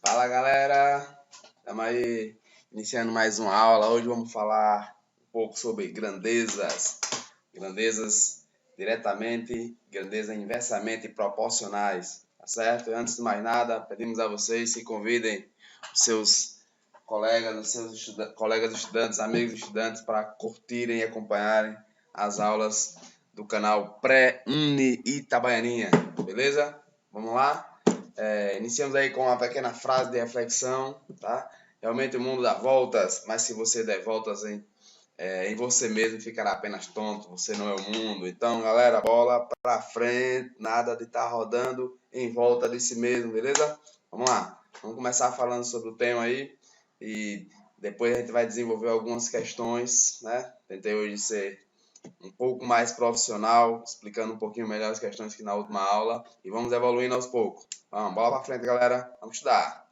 Fala galera, estamos aí iniciando mais uma aula. Hoje vamos falar um pouco sobre grandezas, grandezas inversamente proporcionais, tá certo? E antes de mais nada, pedimos a vocês que convidem os seus colegas estudantes, amigos estudantes para curtirem e acompanharem as aulas do canal Pré-Uni Itabaianinha, beleza? Vamos lá? Iniciamos aí com uma pequena frase de reflexão, tá? Realmente o mundo dá voltas, mas se você der voltas em você mesmo, ficará apenas tonto, você não é o mundo. Então, galera, bola pra frente, nada de estar rodando em volta de si mesmo, beleza? Vamos lá, vamos começar falando sobre o tema aí e depois a gente vai desenvolver algumas questões, né? Tentei hoje ser um pouco mais profissional, explicando um pouquinho melhor as questões que na última aula e vamos evoluindo aos poucos. Vamos, bola pra frente, galera. Vamos estudar.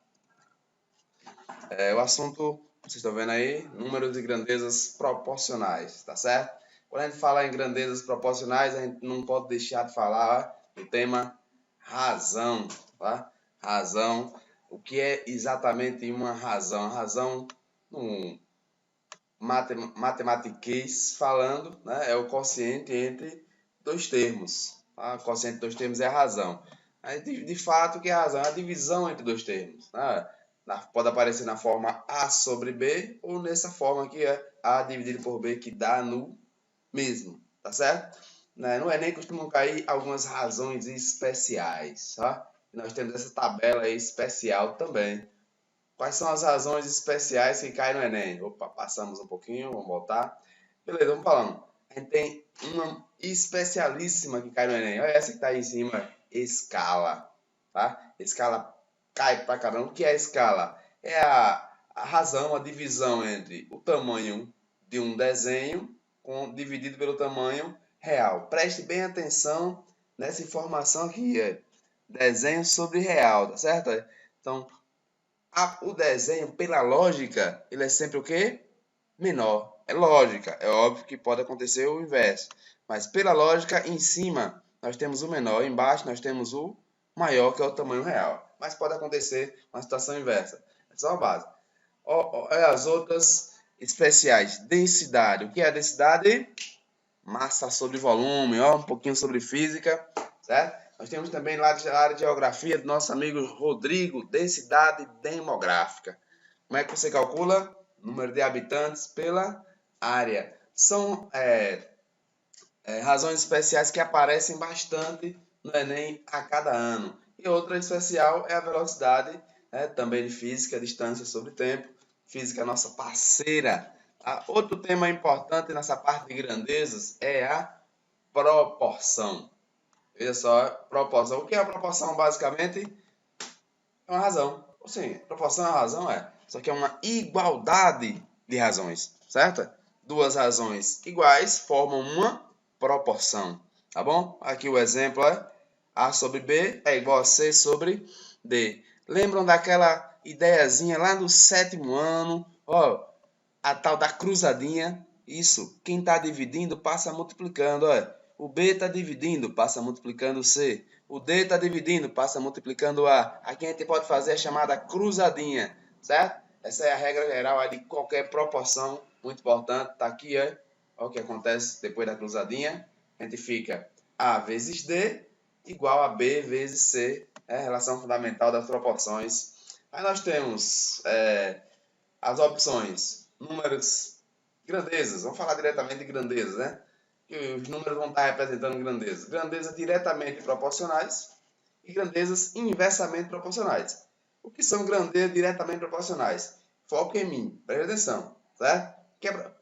O assunto, vocês estão vendo aí, números de grandezas proporcionais, tá certo? Quando a gente fala em grandezas proporcionais, a gente não pode deixar de falar do tema razão, tá? Razão. O que é exatamente uma razão? A razão, matematiquês falando, né, é o quociente entre dois termos. Tá? O quociente entre dois termos é a razão. Aí, de fato, o que é a razão? É a divisão entre dois termos. Né? Pode aparecer na forma A sobre B ou nessa forma que é A dividido por B, que dá no mesmo. Tá certo? No Enem costumam cair algumas razões especiais. Tá? E nós temos essa tabela aí especial também. Quais são as razões especiais que caem no Enem? Opa, passamos um pouquinho, vamos voltar. Beleza, vamos falando. A gente tem uma especialíssima que cai no Enem. Olha essa que está aí em cima, escala. Tá? Escala cai pra caramba. O que é a escala? É a razão, a divisão entre o tamanho de um desenho dividido pelo tamanho real. Preste bem atenção nessa informação aqui. Desenho sobre real, tá certo? Então, o desenho, pela lógica, ele é sempre o quê? Menor. É lógica. É óbvio que pode acontecer o inverso. Mas pela lógica, em cima nós temos o menor, embaixo nós temos o maior, que é o tamanho real. Mas pode acontecer uma situação inversa. É só a base. As outras especiais. Densidade. O que é a densidade? Massa sobre volume. Um pouquinho sobre física. Certo? Nós temos também lá na área de geografia do nosso amigo Rodrigo, densidade demográfica. Como é que você calcula? Número de habitantes pela área. São razões especiais que aparecem bastante no Enem a cada ano. E outra especial é a velocidade, também de física, distância sobre tempo. Física, nossa parceira. Outro tema importante nessa parte de grandezas é a proporção. Veja só, proporção. O que é a proporção, basicamente? É uma razão. Sim, proporção é uma razão, é. Só que é uma igualdade de razões, certo? Duas razões iguais formam uma proporção, tá bom? Aqui o exemplo é A sobre B é igual a C sobre D. Lembram daquela ideiazinha lá do 7º ano? Ó, a tal da cruzadinha. Isso, quem está dividindo passa multiplicando, ó. O B está dividindo, passa multiplicando o C. O D está dividindo, passa multiplicando o A. Aqui a gente pode fazer a chamada cruzadinha, certo? Essa é a regra geral de qualquer proporção, muito importante. Está aqui, ó. Olha o que acontece depois da cruzadinha. A gente fica A vezes D igual a B vezes C. É a relação fundamental das proporções. Aí nós temos as opções, números, grandezas. Vamos falar diretamente de grandezas, né? Que os números vão estar representando grandezas. Grandezas diretamente proporcionais e grandezas inversamente proporcionais. O que são grandezas diretamente proporcionais? Foco em mim, preste atenção, certo?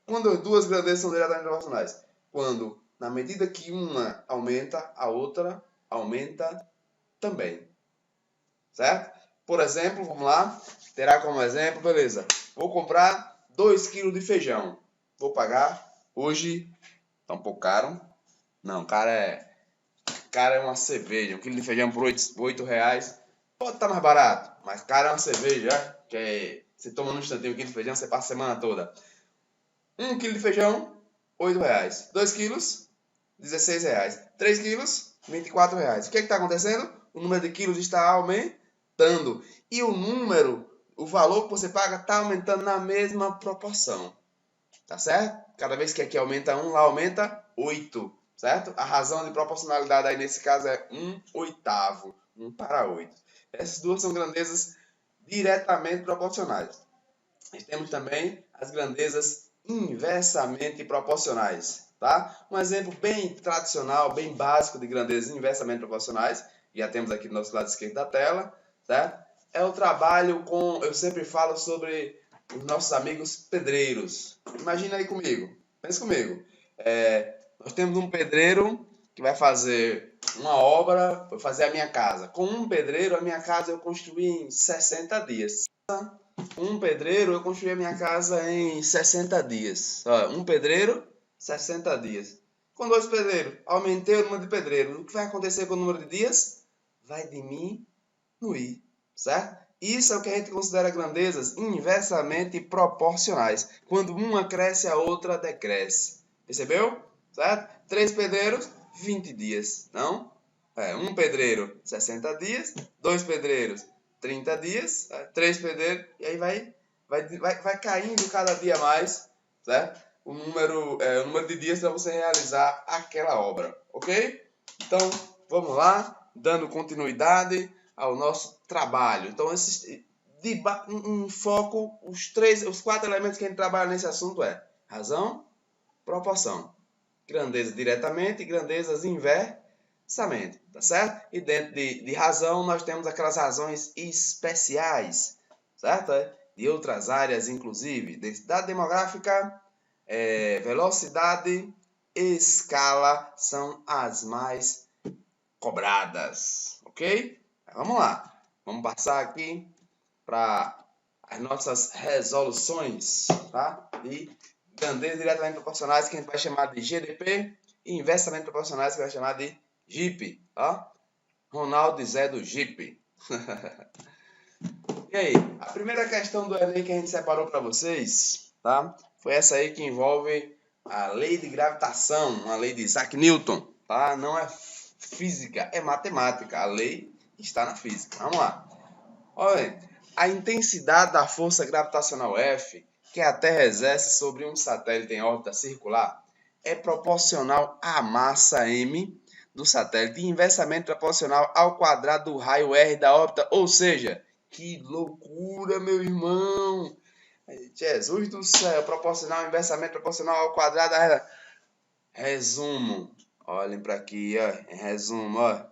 Quando as duas grandezas são diretamente proporcionais? Quando, na medida que uma aumenta, a outra aumenta também, certo? Por exemplo, vamos lá, terá como exemplo, beleza, vou comprar 2 kg de feijão, vou pagar hoje. Tá um pouco caro. Não, cara é uma cerveja. 1 quilo de feijão por 8 reais. Pode estar mais barato, mas cara é uma cerveja. Que você toma num instantinho 1 quilo de feijão, você passa a semana toda. 1 quilo de feijão, 8 reais. 2 quilos, 16 reais. 3 quilos, 24 reais. O que está acontecendo? O número de quilos está aumentando. aumentando. E o número, o valor que você paga está aumentando na mesma proporção. Tá certo? Cada vez que aqui aumenta 1, lá aumenta 8. Certo? A razão de proporcionalidade aí nesse caso é 1/8. 1/8. Essas duas são grandezas diretamente proporcionais. Nós temos também as grandezas inversamente proporcionais. Tá? Um exemplo bem tradicional, bem básico de grandezas inversamente proporcionais, já temos aqui do nosso lado esquerdo da tela, certo? É o trabalho com, eu sempre falo sobre os nossos amigos pedreiros. Imagina aí comigo, pensa comigo. Nós temos um pedreiro que vai fazer uma obra, vai fazer a minha casa. Com um pedreiro, a minha casa eu construí em 60 dias. Um pedreiro, eu construí a minha casa em 60 dias. Um pedreiro, 60 dias. Com 2 pedreiros, aumentei o número de pedreiros. O que vai acontecer com o número de dias? Vai diminuir, certo? Isso é o que a gente considera grandezas inversamente proporcionais. Quando uma cresce, a outra decresce. Percebeu? Certo? 3 pedreiros, 20 dias. Não? Um pedreiro, 60 dias. 2 pedreiros, 30 dias. 3 pedreiros. E aí vai caindo cada dia mais, certo? O número de dias para você realizar aquela obra. Ok? Então, vamos lá. Dando continuidade ao nosso trabalho. Então, um foco, os 4 elementos que a gente trabalha nesse assunto é razão, proporção, grandeza diretamente e grandezas inversamente, tá certo? E dentro de razão, nós temos aquelas razões especiais, certo? De outras áreas, inclusive, densidade demográfica, velocidade, escala, são as mais cobradas, ok? Vamos lá. Vamos passar aqui para as nossas resoluções, tá? De grandezas diretamente proporcionais, que a gente vai chamar de GDP, e inversamente proporcionais, que a gente vai chamar de JIP, tá? Ronaldo e Zé do JIP. E aí, a primeira questão do Enem que a gente separou para vocês, tá? Foi essa aí que envolve a lei de gravitação, a lei de Isaac Newton, tá? Não é física, é matemática. A lei está na física. Vamos lá. Olha, a intensidade da força gravitacional F que a Terra exerce sobre um satélite em órbita circular é proporcional à massa m do satélite e inversamente proporcional ao quadrado do raio r da órbita. Ou seja, que loucura, meu irmão! Jesus do céu, proporcional, inversamente proporcional ao quadrado da r. Resumo. Olhem para aqui, ó. Resumo, ó.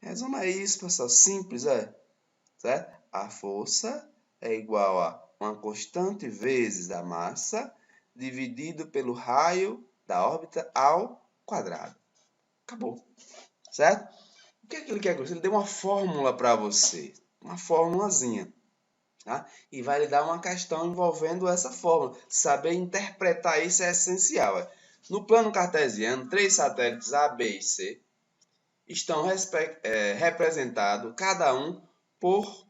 Resumo é isso, pessoal. Simples, ó. Certo? A força é igual a uma constante vezes a massa dividido pelo raio da órbita ao quadrado. Acabou. Certo? O que é que ele quer com isso? Ele deu uma fórmula para você. Uma formulazinha. Tá? E vai lhe dar uma questão envolvendo essa fórmula. Saber interpretar isso é essencial. No plano cartesiano, 3 satélites A, B e C estão representados cada um por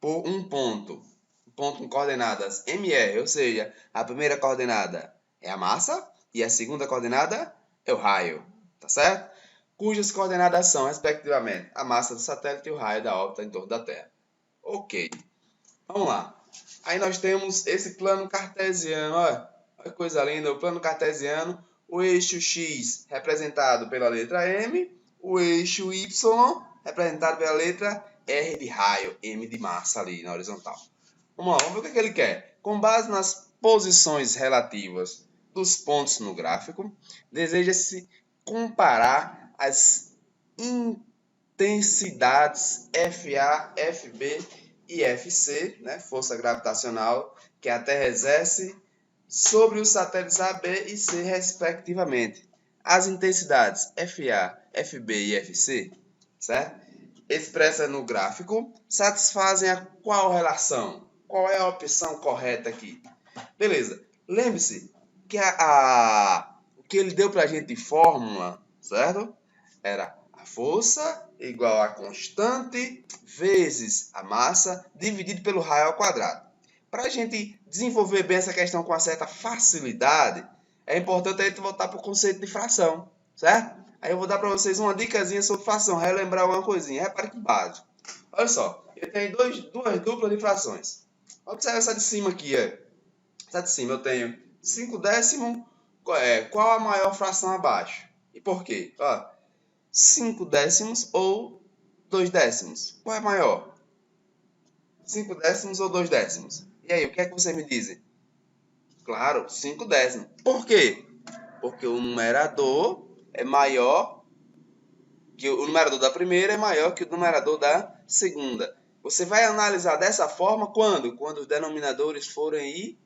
um ponto. Um ponto com coordenadas MR, ou seja, a primeira coordenada é a massa e a segunda coordenada é o raio, tá certo? Cujas coordenadas são, respectivamente, a massa do satélite e o raio da órbita em torno da Terra. Ok. Vamos lá. Aí nós temos esse plano cartesiano, olha que coisa linda, o plano cartesiano, o eixo X representado pela letra M, o eixo Y representado pela letra R de raio, M de massa ali na horizontal. Vamos lá, vamos ver o que ele quer. Com base nas posições relativas dos pontos no gráfico, deseja-se comparar as intensidades FA, FB e FC, né, força gravitacional, que a Terra exerce sobre os satélites A, B e C, respectivamente. As intensidades FA, FB e FC, certo? Expressas no gráfico, satisfazem a qual relação? Qual é a opção correta aqui? Beleza. Lembre-se que o que ele deu para a gente de fórmula, certo? Era a força igual a constante vezes a massa dividido pelo raio ao quadrado. Para a gente desenvolver bem essa questão com uma certa facilidade, é importante a gente voltar para o conceito de fração, certo? Aí eu vou dar para vocês uma dicasinha sobre fração, relembrar alguma coisinha. Repare que básico. Olha só, eu tenho duas duplas de frações. Observe essa de cima aqui. Essa de cima eu tenho 5 décimos. Qual a maior fração abaixo? E por quê? 5 décimos ou 2 décimos? Qual é maior? 5 décimos ou 2 décimos? E aí, o que é que você me diz? Claro, 5 décimos. Por quê? Porque o numerador é maior que o numerador da primeira é maior que o numerador da segunda. Você vai analisar dessa forma quando? Quando os denominadores forem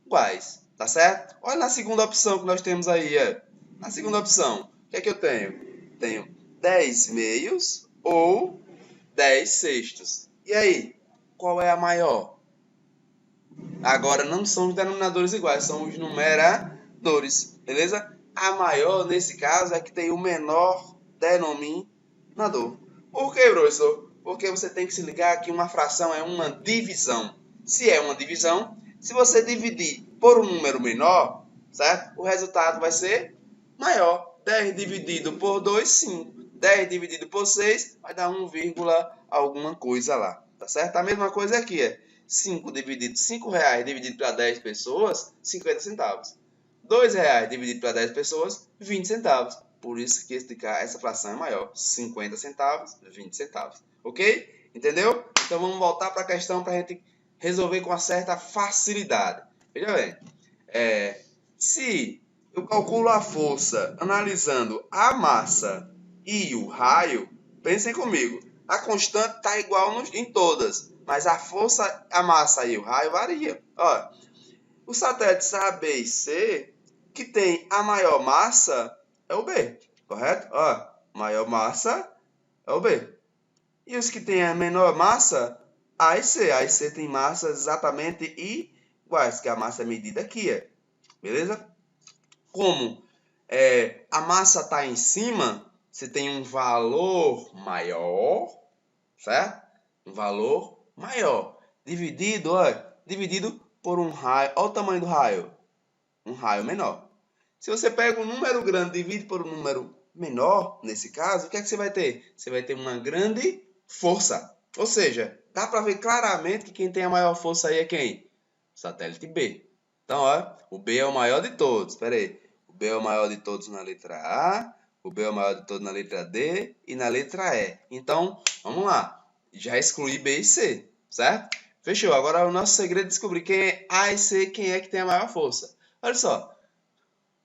iguais, tá certo? Olha na segunda opção que nós temos aí. Na segunda opção, o que é que eu tenho? Tenho 10 meios ou 10 sextos. E aí, qual é a maior? Agora não são os denominadores iguais, são os numeradores, beleza? A maior, nesse caso, é que tem o menor denominador. Por quê, professor? Porque você tem que se ligar que uma fração é uma divisão. Se é uma divisão, se você dividir por um número menor, certo? O resultado vai ser maior. 10 dividido por 2, 5. 10 dividido por 6 vai dar 1, alguma coisa lá, tá certo? A mesma coisa aqui, 5 reais dividido para 10 pessoas, 50 centavos. 2 reais dividido para 10 pessoas, 20 centavos. Por isso que essa fração é maior. 50 centavos, 20 centavos. Ok? Entendeu? Então vamos voltar para a questão para a gente resolver com uma certa facilidade. Veja bem. Se eu calculo a força analisando a massa e o raio, pensem comigo. A constante está igual em todas, mas a força, a massa e o raio varia. Os satélites A, B e C, que tem a maior massa, é o B, correto? Maior massa é o B. E os que têm a menor massa, A e C. A e C tem massas exatamente iguais, que a massa é medida aqui, beleza? Como a massa está em cima, você tem um valor maior, certo? Um valor maior. Dividido por um raio. Olha o tamanho do raio. Um raio menor. Se você pega um número grande e divide por um número menor, nesse caso, o que é que você vai ter? Você vai ter uma grande força. Ou seja, dá para ver claramente que quem tem a maior força aí é quem? O satélite B. Então, o B é o maior de todos. Espera aí. O B é o maior de todos na letra A, o B é o maior de todos na letra D e na letra E. Então, vamos lá. Já excluí B e C, certo? Fechou. Agora o nosso segredo é descobrir quem é A e C, quem é que tem a maior força. Olha só.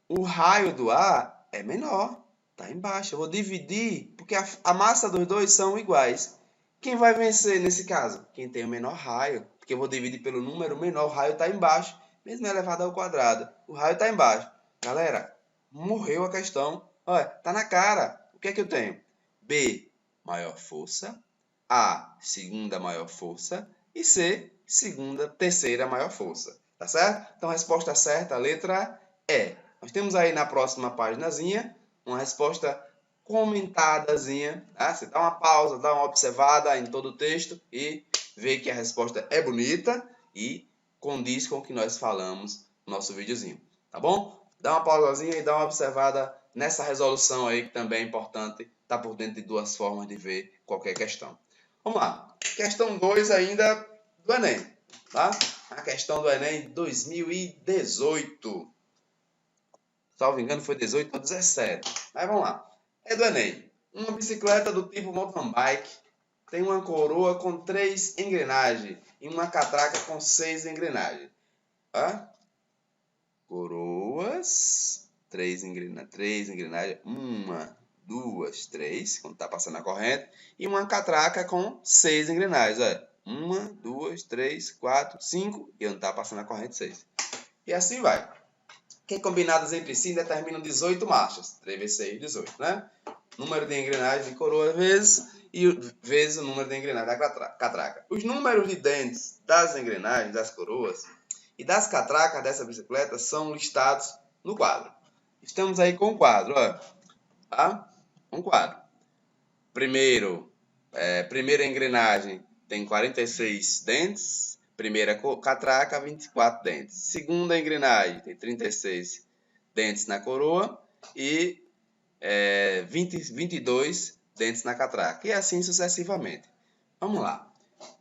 O raio do A é menor. Está embaixo. Eu vou dividir, porque a massa dos dois são iguais. Quem vai vencer nesse caso? Quem tem o menor raio. Porque eu vou dividir pelo número menor, o raio está embaixo. Mesmo elevado ao quadrado. O raio está embaixo. Galera, morreu a questão. Olha, tá na cara. O que é que eu tenho? B, maior força. A, segunda maior força. E C, terceira maior força. Tá certo? Então, a resposta certa, a letra E. Nós temos aí na próxima paginazinha uma resposta comentadazinha. Tá? Você dá uma pausa, dá uma observada em todo o texto e vê que a resposta é bonita e condiz com o que nós falamos no nosso videozinho. Tá bom? Dá uma pausazinha e dá uma observada nessa resolução aí, que também é importante. Tá por dentro de duas formas de ver qualquer questão. Vamos lá. Questão 2 ainda do Enem. Tá? A questão do Enem 2018. Salvo engano, foi 18 ou 17. Mas vamos lá. É do Enem. Uma bicicleta do tipo mountain bike tem uma coroa com 3 engrenagens e uma catraca com 6 engrenagens. Coroas, 3 engrenagens, 1, 2, 3, quando está passando a corrente, e uma catraca com 6 engrenagens. 1, 2, 3, 4, 5, e onde está passando a corrente, 6. E assim vai. Que combinadas entre si determinam 18 marchas. 3 vezes 6, 18, né? Número de engrenagens de coroa vezes o número de engrenagens da catraca. Os números de dentes das engrenagens das coroas e das catracas dessa bicicleta são listados no quadro. Estamos aí com o quadro, tá? Um quadro. Primeira engrenagem tem 46 dentes. Primeira catraca, 24 dentes. Segunda engrenagem tem 36 dentes na coroa e 22 dentes na catraca. E assim sucessivamente. Vamos lá.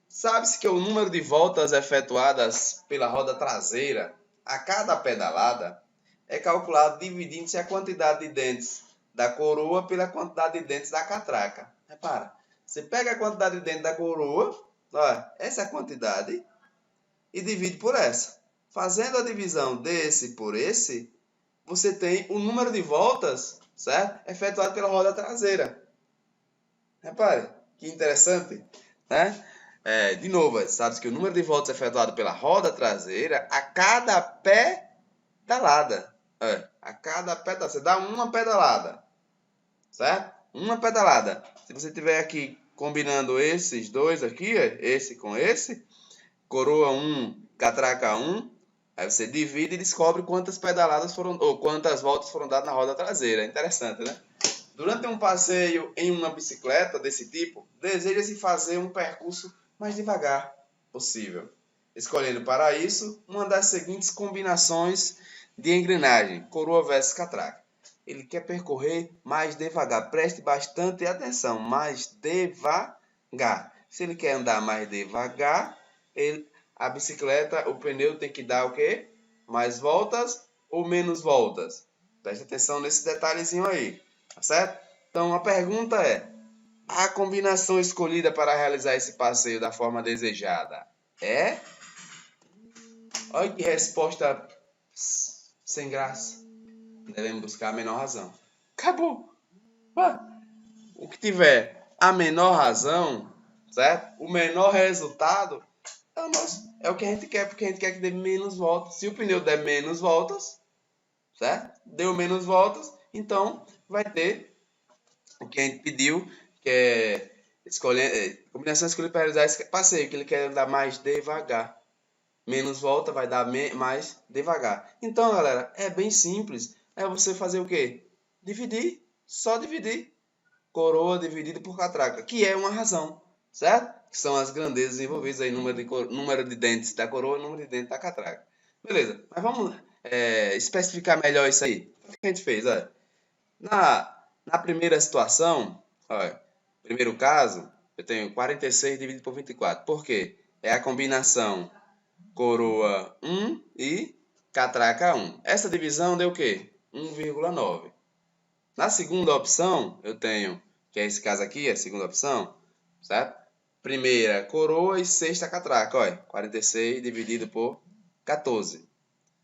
Sabe-se que o número de voltas efetuadas pela roda traseira a cada pedalada é calculado dividindo-se a quantidade de dentes da coroa pela quantidade de dentes da catraca. Repara, você pega a quantidade de dentes da coroa, olha, essa é a quantidade, e divide por essa. Fazendo a divisão desse por esse, você tem o número de voltas, certo? Efetuado pela roda traseira. Repare, que interessante, né? De novo, sabe que o número de voltas efetuado pela roda traseira a cada pedalada. A cada pedalada. Você dá uma pedalada, certo? Uma pedalada. Se você tiver aqui combinando esses dois aqui, esse com esse, coroa 1, catraca 1, aí você divide e descobre quantas pedaladas foram, ou quantas voltas foram dadas na roda traseira. Interessante, né? Durante um passeio em uma bicicleta desse tipo, deseja-se fazer um percurso mais devagar possível, escolhendo para isso uma das seguintes combinações de engrenagem, coroa versus catraca. Ele quer percorrer mais devagar, preste bastante atenção, mais devagar. Se ele quer andar mais devagar, a bicicleta, o pneu tem que dar o quê? Mais voltas ou menos voltas? Preste atenção nesse detalhezinho aí. Tá certo? Então a pergunta é: a combinação escolhida para realizar esse passeio da forma desejada é? Olha que resposta sem graça. Devemos buscar a menor razão. Acabou. O que tiver a menor razão, certo? O menor resultado é o que a gente quer, porque a gente quer que dê menos voltas. Se o pneu der menos voltas, certo? Deu menos voltas, então vai ter o que a gente pediu, que é combinação escolhida para realizar esse passeio, que ele quer andar mais devagar. Menos volta vai dar mais devagar. Então, galera, é bem simples. É você fazer o quê? Dividir. Só dividir. Coroa dividido por catraca, que é uma razão, certo? Que são as grandezas envolvidas aí, número de dentes da coroa e número de dentes da catraca. Beleza, mas vamos especificar melhor isso aí. O que a gente fez? Olha. Na primeira situação, olha, primeiro caso, eu tenho 46 dividido por 24. Por quê? É a combinação coroa 1 e catraca 1. Essa divisão deu o quê? 1,9. Na segunda opção, eu tenho, que é esse caso aqui, a segunda opção, certo? Primeira coroa e sexta catraca, olha, 46 dividido por 14,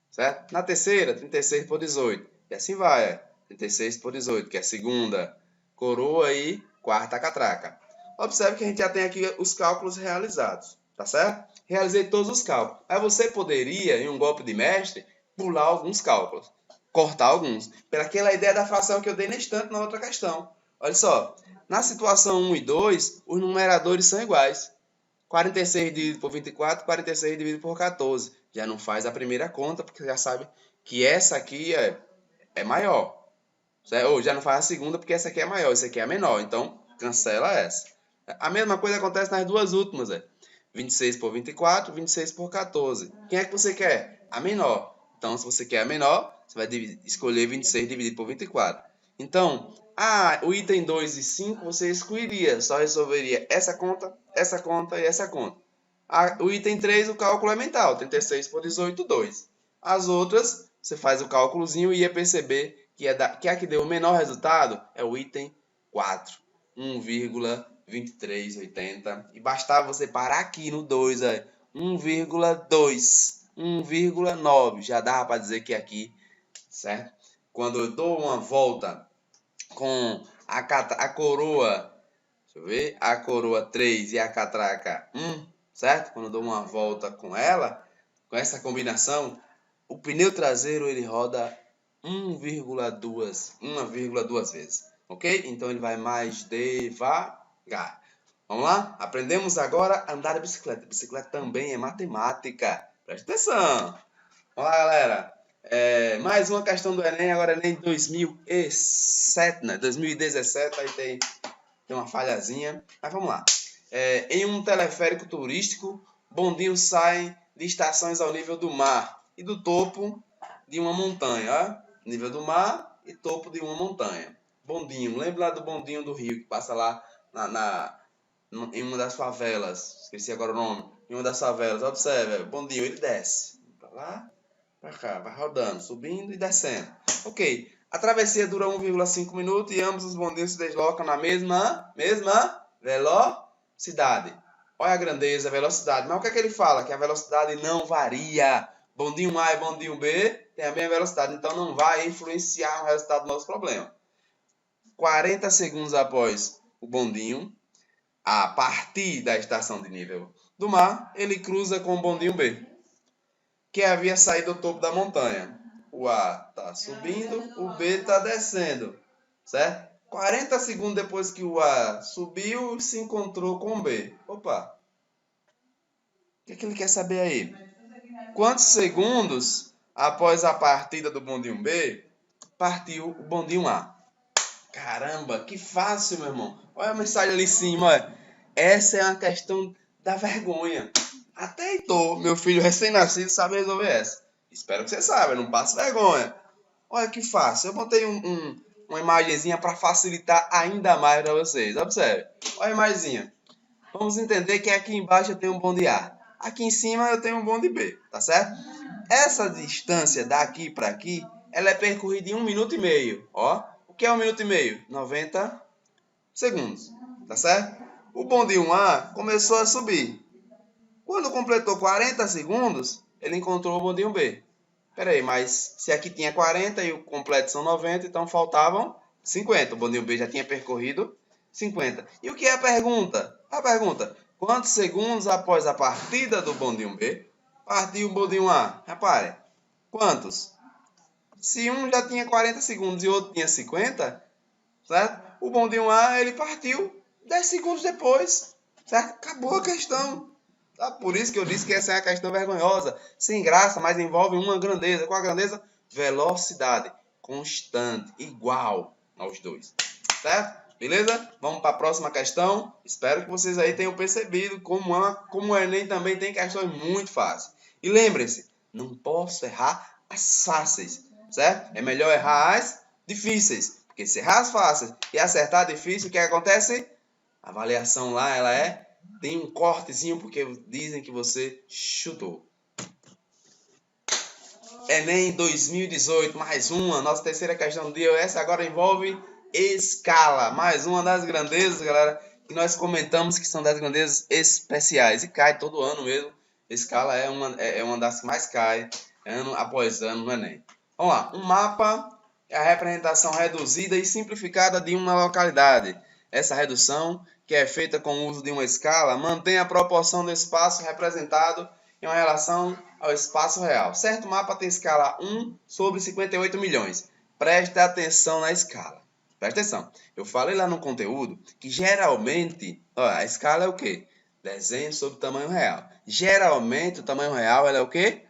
certo? Na terceira, 36 por 18, e assim vai, olha. 36 por 18, que é a segunda coroa e quarta catraca. Observe que a gente já tem aqui os cálculos realizados, tá certo? Realizei todos os cálculos. Aí você poderia, em um golpe de mestre, pular alguns cálculos, cortar alguns, pelaquela ideia da fração que eu dei na instante na outra questão. Olha só, na situação 1 e 2, os numeradores são iguais. 46 dividido por 24, 46 dividido por 14. Já não faz a primeira conta, porque já sabe que essa aqui é maior. Ou já não faz a segunda porque essa aqui é maior, essa aqui é a menor. Então, cancela essa. A mesma coisa acontece nas duas últimas. 26 por 24, 26 por 14. Quem é que você quer? A menor. Então, se você quer a menor, você vai escolher 26 dividido por 24. Então, o item 2 e 5 você excluiria. Só resolveria essa conta e essa conta. O item 3, o cálculo é mental. 36 por 18, 2. As outras, você faz o cálculozinho e ia perceber que a que deu o menor resultado é o item 4, 1,2380. E bastava você parar aqui no 2, 1,2, 1,9. Já dava para dizer que aqui, certo? Quando eu dou uma volta com a coroa, deixa eu ver, a coroa 3 e a catraca 1, certo? Quando eu dou uma volta com ela, com essa combinação, o pneu traseiro ele roda 1,2 vezes, ok? Então ele vai mais devagar. Vamos lá? Aprendemos agora a andar de bicicleta. Bicicleta também é matemática. Presta atenção. Vamos lá, galera. Mais uma questão do Enem, agora Enem 2007, né? 2017, aí tem uma falhazinha. Mas vamos lá. Em um teleférico turístico, bondinhos saem de estações ao nível do mar e do topo de uma montanha, ó. Nível do mar e topo de uma montanha. Bondinho, lembra lá do bondinho do Rio que passa lá em uma das favelas, esqueci agora o nome, em uma das favelas, observe, o bondinho, ele desce, pra lá, pra cá, vai rodando, subindo e descendo. Ok, a travessia dura 1,5 minutos e ambos os bondinhos se deslocam na mesma velocidade. Olha a grandeza, a velocidade. Mas o que é que ele fala? Que a velocidade não varia. Bondinho A e bondinho B tem a mesma velocidade, então não vai influenciar no resultado do nosso problema. 40 segundos após o bondinho, a partir da estação de nível do mar, ele cruza com o bondinho B, que havia saído do topo da montanha. O A está subindo, o B está descendo, certo? 40 segundos depois que o A subiu, se encontrou com o B. Opa! O que é que ele quer saber aí? Quantos segundos após a partida do bondinho B, partiu o bondinho A? Caramba, que fácil, meu irmão. Olha a mensagem ali em cima, olha. Essa é uma questão da vergonha. Até Heitor, meu filho recém-nascido, sabe resolver essa. Espero que você saiba, não passe vergonha. Olha que fácil. Eu botei uma imagenzinha para facilitar ainda mais para vocês. Observe. Olha a imagenzinha. Vamos entender que aqui embaixo eu tenho um bonde A. Aqui em cima eu tenho um bonde B, tá certo? Essa distância daqui para aqui, ela é percorrida em 1 minuto e meio. Ó, o que é 1 minuto e meio? 90 segundos, tá certo? O bonde 1A começou a subir. Quando completou 40 segundos, ele encontrou o bondinho B. Peraí, mas se aqui tinha 40 e o completo são 90, então faltavam 50. O bondinho B já tinha percorrido 50. E o que é a pergunta? A pergunta, quantos segundos após a partida do bondinho B, partiu o bondinho A? Repare, quantos? Se um já tinha 40 segundos e o outro tinha 50, certo? O bondinho A, ele partiu 10 segundos depois, certo? Acabou a questão. Tá? Por isso que eu disse que essa é uma questão vergonhosa, sem graça, mas envolve uma grandeza. Qual a grandeza? Velocidade constante, igual aos dois. Certo? Beleza? Vamos para a próxima questão. Espero que vocês aí tenham percebido como o Enem também tem questões muito fáceis. E lembrem-se, não posso errar as fáceis, certo? É melhor errar as difíceis. Porque se errar as fáceis e acertar difícil, o que acontece? A avaliação lá, tem um cortezinho porque dizem que você chutou. Enem 2018, mais uma. Nossa terceira questão do dia. Essa agora envolve escala. Mais uma das grandezas, galera, que nós comentamos que são das grandezas especiais. E cai todo ano mesmo. Escala é uma das que mais cai, ano após ano no Enem. Vamos lá. Um mapa é a representação reduzida e simplificada de uma localidade. Essa redução, que é feita com o uso de uma escala, mantém a proporção do espaço representado em uma relação ao espaço real. Certo mapa tem escala 1 sobre 58 milhões. Preste atenção na escala. Presta atenção. Eu falei lá no conteúdo que geralmente, a escala é o quê? Desenho sobre tamanho real. Geralmente o tamanho real é o quê?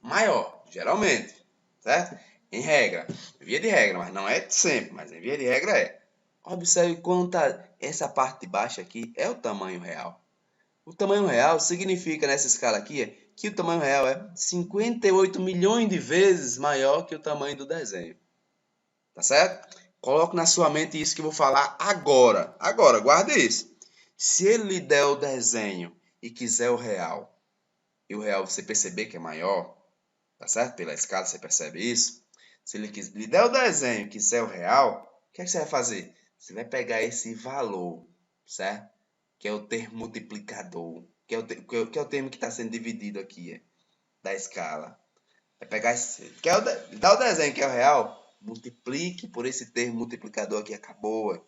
Maior. Geralmente. Certo? Em regra. Via de regra, mas não é sempre, mas em via de regra é. Observe quanto essa parte de baixo aqui é o tamanho real. O tamanho real significa, nessa escala aqui, que o tamanho real é 58 milhões de vezes maior que o tamanho do desenho. Tá certo? Coloque na sua mente isso que eu vou falar agora. Agora, guarde isso. Se ele lhe der o desenho e quiser o real, e o real você perceber que é maior, tá certo? Pela escala você percebe isso. Se ele lhe der o desenho e quiser o real, o que você vai fazer? Você vai pegar esse valor, certo? Que é o termo multiplicador, que é o termo que está sendo dividido aqui, da escala. Vai pegar esse, dá o desenho que é o real, multiplique por esse termo multiplicador aqui, acabou.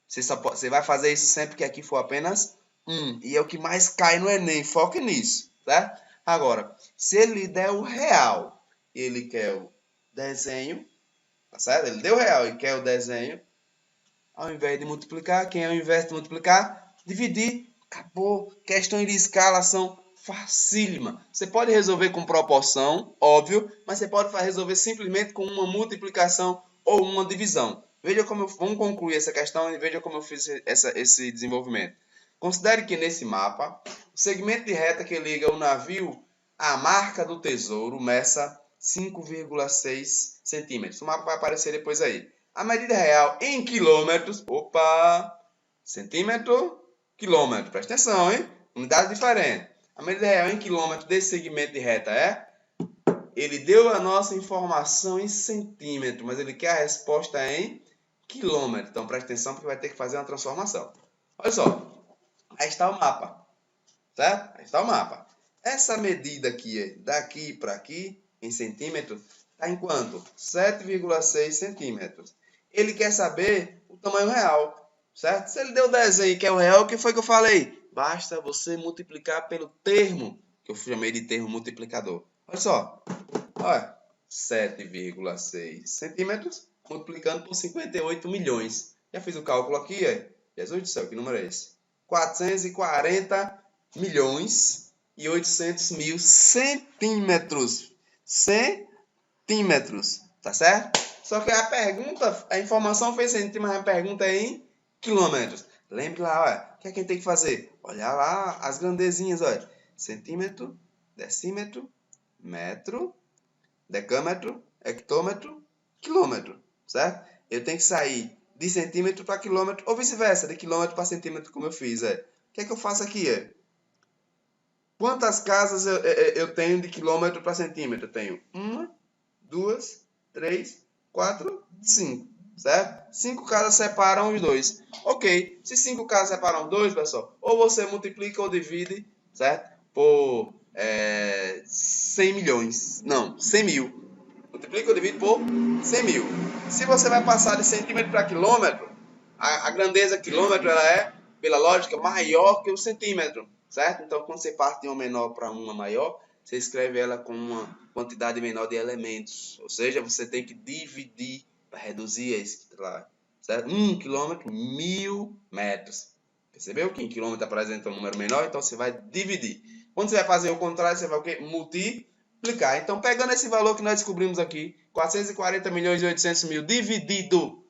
Você vai fazer isso sempre que aqui for apenas 1, e é o que mais cai no Enem, foque nisso, certo? Agora, se ele lhe der o real, ele quer o desenho, tá certo? Ele deu o real e quer o desenho, ao invés de multiplicar, ao invés de multiplicar, dividir, acabou. Questões de escala são facílimas. Você pode resolver com proporção, óbvio, mas você pode resolver simplesmente com uma multiplicação ou uma divisão. Vamos concluir essa questão e veja como eu fiz esse desenvolvimento. Considere que nesse mapa, o segmento de reta que liga o navio à marca do tesouro meça 5,6 centímetros. O mapa vai aparecer depois aí. A medida real em quilômetros, centímetro quilômetro. Presta atenção, hein? Unidade diferente. A medida real em quilômetro desse segmento de reta é... Ele deu a nossa informação em centímetro, mas ele quer a resposta em quilômetro. Então, presta atenção porque vai ter que fazer uma transformação. Olha só. Aí está o mapa. Certo? Aí está o mapa. Essa medida aqui, daqui para aqui, em centímetros, está em quanto? 7,6 centímetros. Ele quer saber o tamanho real, certo? Se ele deu o desenho que é o real, o que foi que eu falei? Basta você multiplicar pelo termo, que eu chamei de termo multiplicador. Olha só. Olha, 7,6 centímetros multiplicando por 58 milhões. Já fiz o cálculo aqui, é? Jesus do céu, que número é esse? 440 milhões e 800 mil centímetros. Centímetros, tá certo? Só que a pergunta, a informação foi centímetro, mas a pergunta é em quilômetros. Lembre lá, olha, o que é que a gente tem que fazer? Olhar lá as grandezinhas, olha. Centímetro, decímetro, metro, decâmetro, hectômetro, quilômetro, certo? Eu tenho que sair de centímetro para quilômetro, ou vice-versa, de quilômetro para centímetro, como eu fiz. O que é que eu faço aqui? Quantas casas eu tenho de quilômetro para centímetro? Eu tenho 1, 2, 3, 4, 5, certo? 5 casas separam os dois. Ok, se 5 casas separam os dois, pessoal, ou você multiplica ou divide, certo? Por 100 milhões. Não, 100 mil. Multiplica ou divide por 100 mil. Se você vai passar de centímetro para quilômetro, a grandeza quilômetro ela é, pela lógica, maior que o centímetro, certo? Então, quando você parte de uma menor para uma maior, você escreve ela com uma quantidade menor de elementos. Ou seja, você tem que dividir para reduzir a escrita, certo? 1 quilômetro, 1000 metros. Percebeu que em quilômetro apresenta um número menor? Então, você vai dividir. Quando você vai fazer o contrário, você vai o quê? Multiplicar. Então, pegando esse valor que nós descobrimos aqui, 440 milhões e 800 mil dividido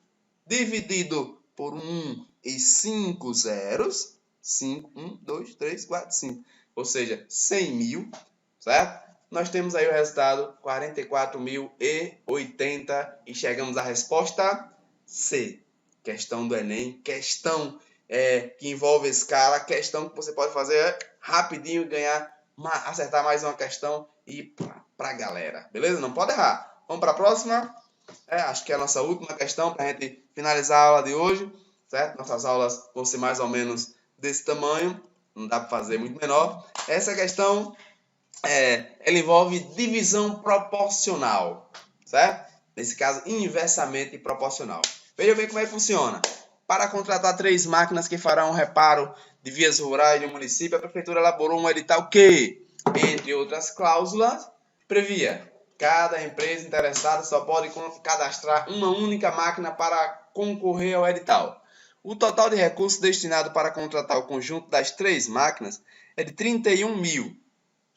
por 1 e 5 zeros, 5, 1, 2, 3, 4, 5, ou seja, 100 mil, certo? Nós temos aí o resultado, 44.080 e chegamos à resposta C. Questão do Enem, questão que envolve escala, questão que você pode fazer rapidinho e ganhar, acertar mais uma questão e ir para a galera, beleza? Não pode errar. Vamos para a próxima? Acho que é a nossa última questão para a gente finalizar a aula de hoje, certo? Nossas aulas vão ser mais ou menos desse tamanho, não dá para fazer muito menor. Essa questão, ela envolve divisão proporcional, certo? Nesse caso, inversamente proporcional. Veja bem como é que funciona. Para contratar 3 máquinas que farão reparo de vias rurais de um município, a prefeitura elaborou um edital que, entre outras cláusulas, previa: cada empresa interessada só pode cadastrar uma única máquina para concorrer ao edital. O total de recursos destinado para contratar o conjunto das 3 máquinas é de 31 mil,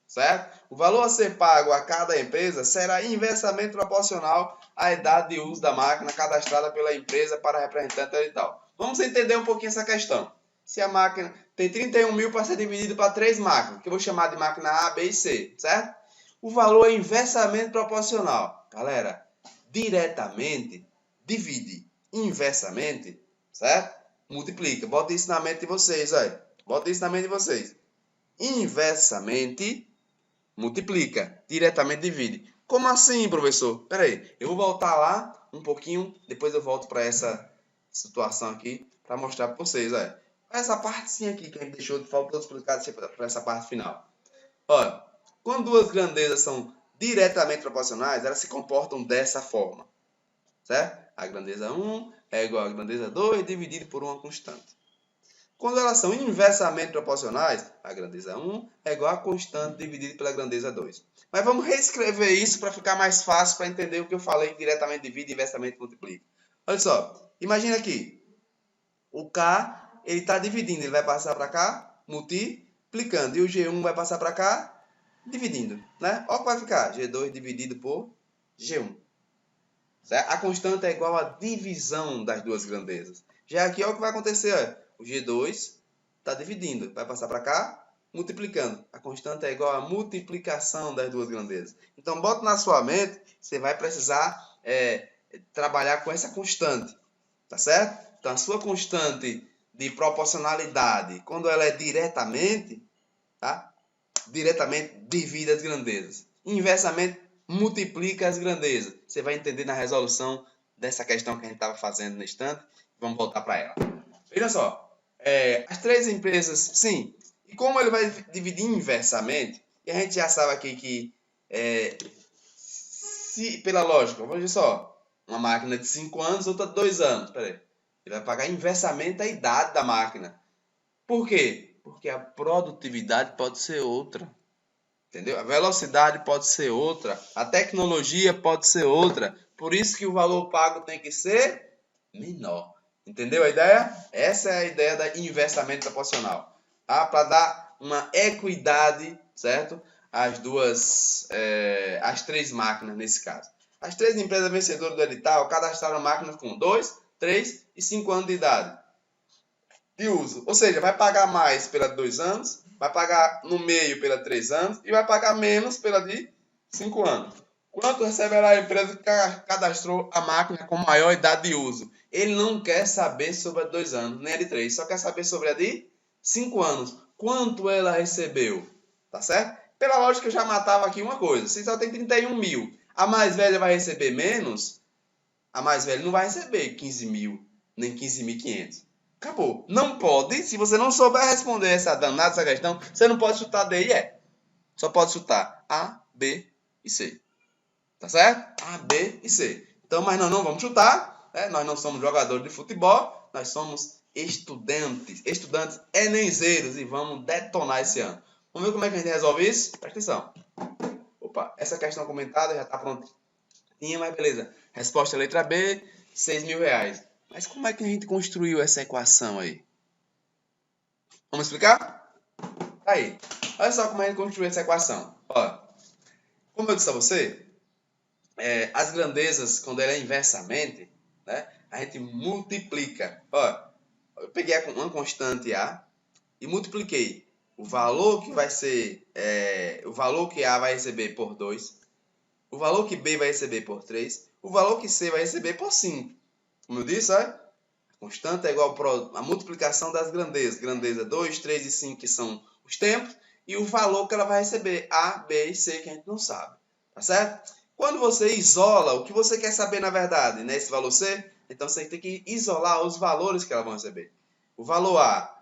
certo? O valor a ser pago a cada empresa será inversamente proporcional à idade de uso da máquina cadastrada pela empresa para representante do edital. Vamos entender um pouquinho essa questão. Se a máquina tem 31 mil para ser dividido para 3 máquinas, que eu vou chamar de máquina A, B e C, certo? O valor é inversamente proporcional. Galera, diretamente divide, inversamente, certo? Multiplica. Bota isso na mente de vocês, olha. Bota isso na mente de vocês. Inversamente multiplica, diretamente divide. Como assim, professor? Espera aí, eu vou voltar lá um pouquinho, depois eu volto para essa situação aqui, para mostrar para vocês, olha. Essa partezinha aqui que a gente deixou, faltou explicar para essa parte final. Olha, quando duas grandezas são diretamente proporcionais, elas se comportam dessa forma, certo? A grandeza 1 é igual à grandeza 2 dividido por uma constante. Quando elas são inversamente proporcionais, a grandeza 1 é igual a constante dividido pela grandeza 2. Mas vamos reescrever isso para ficar mais fácil para entender o que eu falei, diretamente divide e inversamente multiplica. Olha só, imagina aqui, o K ele está dividindo, ele vai passar para cá, multiplicando, e o G1 vai passar para cá, dividindo, né? Olha o que vai ficar, G2 dividido por G1. Certo? A constante é igual à divisão das duas grandezas. Já aqui, olha o que vai acontecer, olha. O G2 está dividindo, vai passar para cá, multiplicando. A constante é igual à multiplicação das duas grandezas. Então, bota na sua mente, você vai precisar trabalhar com essa constante, tá certo? Então, a sua constante de proporcionalidade, quando ela é diretamente, tá? Diretamente divide as grandezas. Inversamente, multiplica as grandezas. Você vai entender na resolução dessa questão que a gente estava fazendo no instante. Vamos voltar para ela. Veja só. As três empresas, sim. E como ele vai dividir inversamente, e a gente já sabe aqui que, se, pela lógica, vamos ver só. Uma máquina de 5 anos, outra de 2 anos. Espera aí. Ele vai pagar inversamente a idade da máquina. Por quê? Porque a produtividade pode ser outra. Entendeu? A velocidade pode ser outra. A tecnologia pode ser outra. Por isso que o valor pago tem que ser menor. Entendeu a ideia? Essa é a ideia da inversamente proporcional. Tá? Para dar uma equidade, certo? As três máquinas nesse caso. As três empresas vencedoras do edital cadastraram máquinas com 2, 3 e 5 anos de idade de uso. Ou seja, vai pagar mais pela de 2 anos, vai pagar no meio pela de 3 anos e vai pagar menos pela de 5 anos. Quanto receberá a empresa que cadastrou a máquina com maior idade de uso? Ele não quer saber sobre a de 2 anos, nem a de 3, só quer saber sobre a de 5 anos. Quanto ela recebeu? Tá certo? Pela lógica, eu já matava aqui uma coisa. Se só tem 31 mil, a mais velha vai receber menos, a mais velha não vai receber 15 mil, nem 15.500. Acabou. Não pode, se você não souber responder essa danada, essa questão, você não pode chutar D e E. Só pode chutar A, B e C. Tá certo? A, B e C. Então, mas nós não vamos chutar, né? Nós não somos jogadores de futebol, nós somos estudantes enenzeiros e vamos detonar esse ano. Vamos ver como é que a gente resolve isso? Presta atenção. Opa, essa questão comentada já está prontinha, mas beleza. Resposta letra B, 6 mil reais. Mas como é que a gente construiu essa equação aí? Vamos explicar? Aí, olha só como a gente construiu essa equação. Ó, como eu disse a você, as grandezas, quando ela é inversamente, né, a gente multiplica. Ó, eu peguei uma constante A e multipliquei o valor que vai ser, o valor que A vai receber por 2, o valor que B vai receber por 3, o valor que C vai receber por 5. Como eu disse, constante é igual a multiplicação das grandezas. Grandeza 2, 3 e 5, que são os tempos, e o valor que ela vai receber, A, B e C, que a gente não sabe. Tá certo? Quando você isola, o que você quer saber na verdade, né? Esse valor C, então você tem que isolar os valores que ela vai receber. O valor A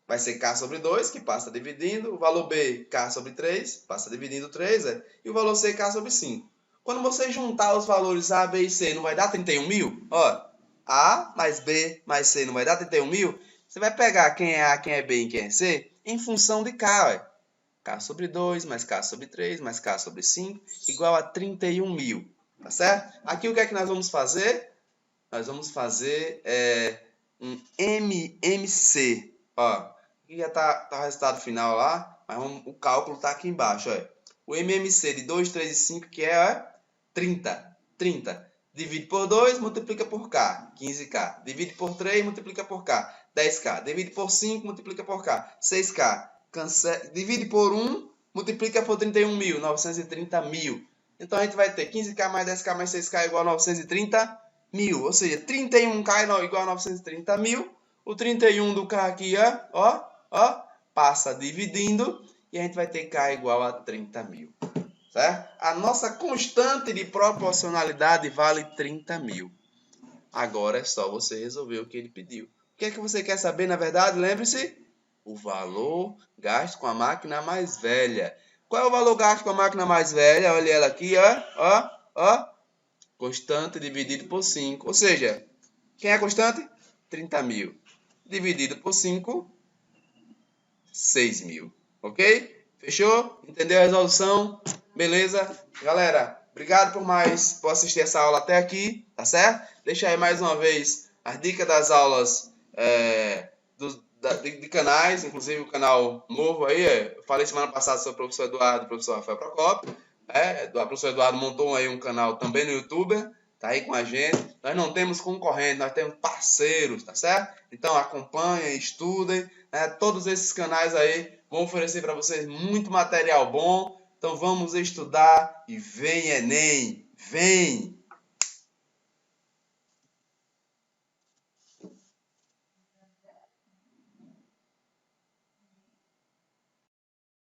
vai ser K sobre 2, que passa dividindo. O valor B, K sobre 3, passa dividindo 3. E o valor C, K sobre 5. Quando você juntar os valores A, B e C, não vai dar 31 mil? Ó, A mais B mais C não vai dar 31 mil? Você vai pegar quem é A, quem é B e quem é C em função de K. Ué. K sobre 2 mais K sobre 3 mais K sobre 5 igual a 31 mil. Tá certo? Aqui o que é que nós vamos fazer? Nós vamos fazer um MMC. Ó, aqui já está o resultado final lá, mas o cálculo está aqui embaixo. Ó. O MMC de 2, 3 e 5, que é 30. 30. Divide por 2, multiplica por K, 15K. Divide por 3, multiplica por K, 10K. Divide por 5, multiplica por K, 6K. Divide por 1, multiplica por 31 mil, 930 mil. Então a gente vai ter 15K mais 10K mais 6K igual a 930 mil. Ou seja, 31K igual a 930 mil. O 31 do K aqui, ó, passa dividindo e a gente vai ter K igual a 30 mil. Certo? A nossa constante de proporcionalidade vale 30 mil. Agora é só você resolver o que ele pediu. O que é que você quer saber, na verdade? Lembre-se, o valor gasto com a máquina mais velha. Qual é o valor gasto com a máquina mais velha? Olha ela aqui, ó. Constante dividido por 5. Ou seja, quem é a constante? 30 mil. Dividido por 5, 6 mil. Ok? Fechou? Entendeu a resolução? Beleza? Galera, obrigado por assistir essa aula até aqui, tá certo? Deixa aí mais uma vez as dicas das aulas de canais, inclusive o canal novo aí. Eu falei semana passada sobre o professor Eduardo e o professor Rafael Procopio. O professor Eduardo montou aí um canal também no YouTube, tá aí com a gente. Nós não temos concorrentes, nós temos parceiros, tá certo? Então acompanhem, estudem, né? Todos esses canais aí vão oferecer para vocês muito material bom. Então vamos estudar e vem Enem, vem!